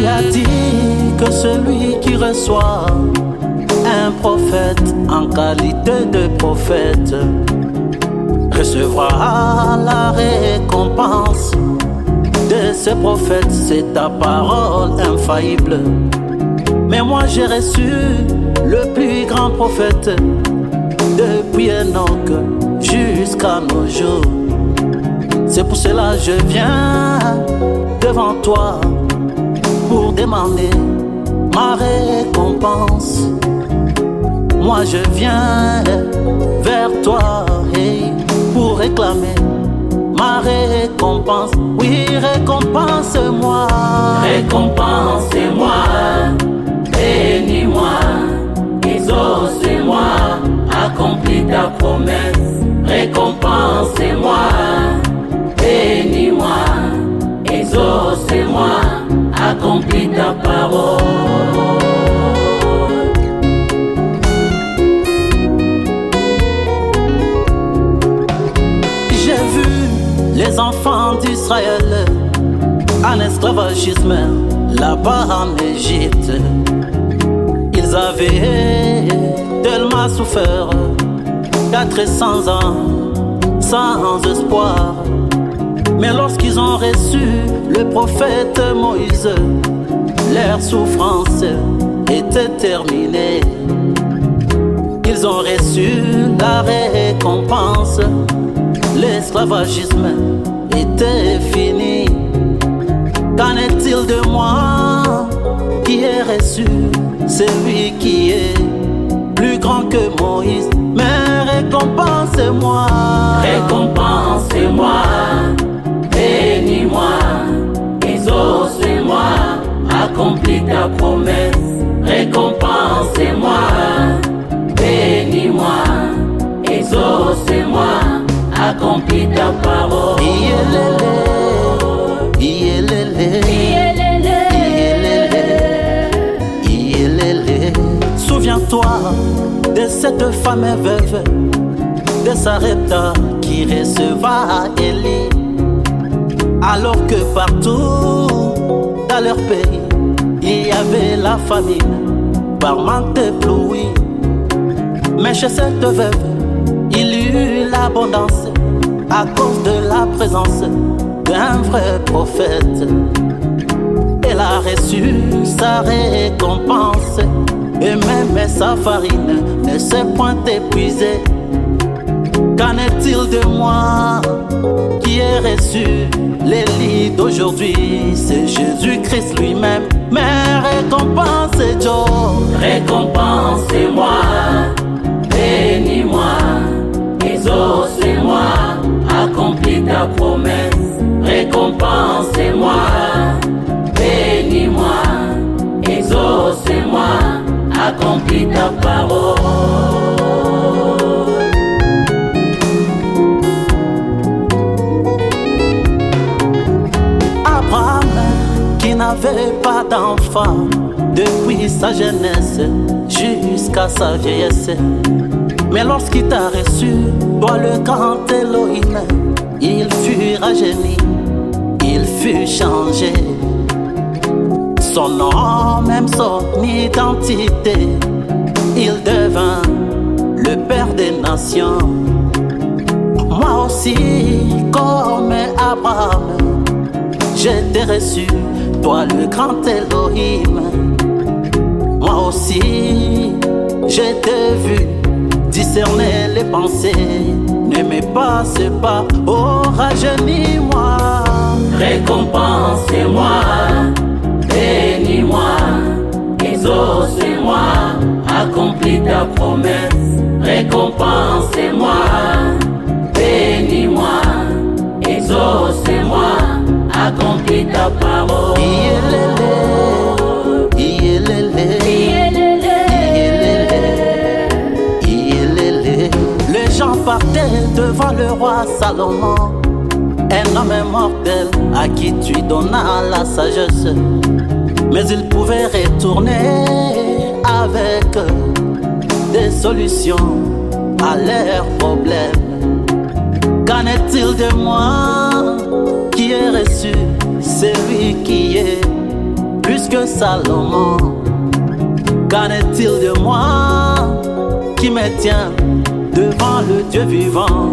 Tu as dit que celui qui reçoit un prophète en qualité de prophète recevra la récompense de ce prophète. C'est ta parole infaillible. Mais moi j'ai reçu le plus grand prophète depuis Enoch jusqu'à nos jours. C'est pour cela que je viens devant toi pour demander ma récompense. Moi je viens vers toi pour réclamer ma récompense. Oui, récompense-moi. Récompense-moi, bénis-moi, exauce-moi, accomplis ta promesse. Récompense-moi, bénis-moi, exauce-moi, accomplis ta parole. Les enfants d'Israël en esclavagisme là-bas en Égypte. Ils avaient tellement souffert, 400 ans sans espoir. Mais lorsqu'ils ont reçu le prophète Moïse, leur souffrance était terminée. Ils ont reçu la récompense. L'esclavagisme était fini. Qu'en est-il de moi qui ai reçu celui qui est plus grand que Moïse? Mais récompense-moi. Récompense-moi, bénis-moi, exauce-moi, accomplis ta promesse. Récompense-moi, bénis-moi, exauce-moi, accomplis ta parole. Souviens-toi de cette femme veuve de Sarepta qui receva Élie, alors que partout dans leur pays il y avait la famine par manque de pluie. Mais chez cette veuve il y eut l'abondance à cause de la présence d'un vrai prophète. Elle a reçu sa récompense et même sa farine ne s'est point épuisée. Qu'en est-il de moi qui ai reçu l'Élie d'aujourd'hui? C'est Jésus-Christ lui-même. Mais récompense Dieu. Récompense-moi, bénis-moi, exauce-moi, accomplis ta promesse. Récompense-moi, bénis-moi, exauce-moi, accomplis ta parole. Abraham, qui n'avait pas d'enfant depuis sa jeunesse jusqu'à sa vieillesse, mais lorsqu'il t'a reçu, toi le grand Elohim, il fut rajeuni, il fut changé. Son nom, même son identité, il devint le Père des nations. Moi aussi, comme Abraham, je t'ai reçu, toi le grand Elohim. Moi aussi, je t'ai vu discerner les pensées. Ne me passe pas, oh rajeunis-moi. Récompense-moi, bénis-moi, exauce-moi, accomplis ta promesse. Récompense-moi, bénis-moi, exauce-moi, accomplis ta parole. Les gens partaient devant le roi Salomon, un homme mortel à qui tu donnas la sagesse. Mais il pouvait retourner avec des solutions à leurs problèmes. Qu'en est-il de moi qui ai reçu celui qui est plus que de Salomon. Qu'en est-il de moi qui me tient devant le Dieu vivant,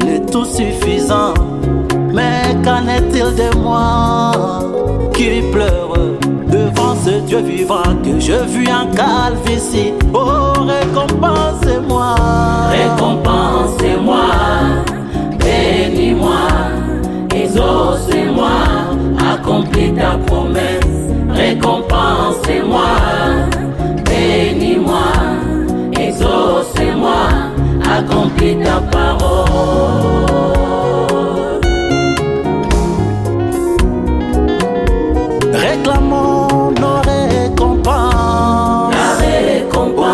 le tout suffisant? Mais qu'en est-il de moi qui pleure devant ce Dieu vivant que je vis en calvitie? Oh, récompensez-moi, Récompensez-moi, bénis-moi, exaucez-moi, accomplis ta promesse. Récompensez-moi, bénis-moi, exaucez-moi, accomplis ta parole. Réclamons nos récompenses. La récompense,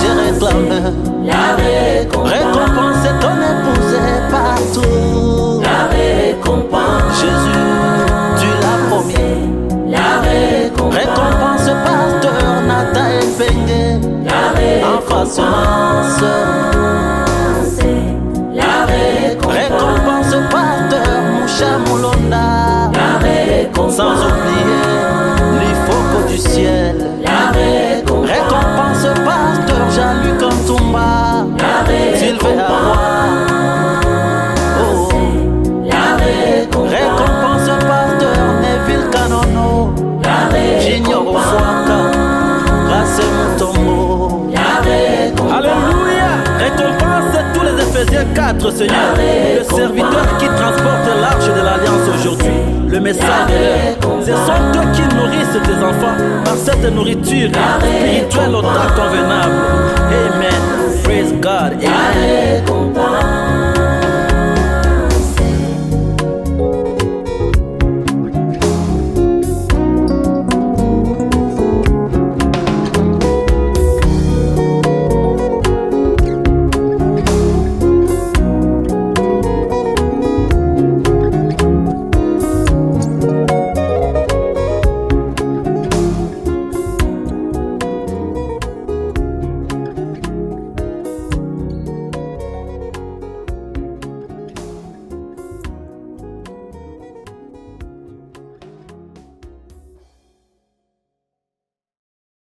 Je réclame la récompense, récompense ton épouse est partout. la récompense, Jésus, tu l'as promis. la récompense, Récompense pasteur Nata Epenge la en face ma soeur. la récompense, Récompense pasteur Moucha Moulonda, sans oublier l'Ifoko du ciel. la récompense, Récompense pasteur Jean-Luc Antoumba, Sylvain Arroy. Oh, la récompense, récompense pasteur Neville Kanono, Junior Ofwaka, Grâce Moutombo. Alléluia. Récompense tous les Éphésiens 4, Seigneur. Le serviteur qui transporte l'arche de l'Alliance aujourd'hui. Le message de l'heure. Ce sont eux qui nourrissent tes enfants par cette nourriture spirituelle au temps convenable. Amen. Praise God. Amen.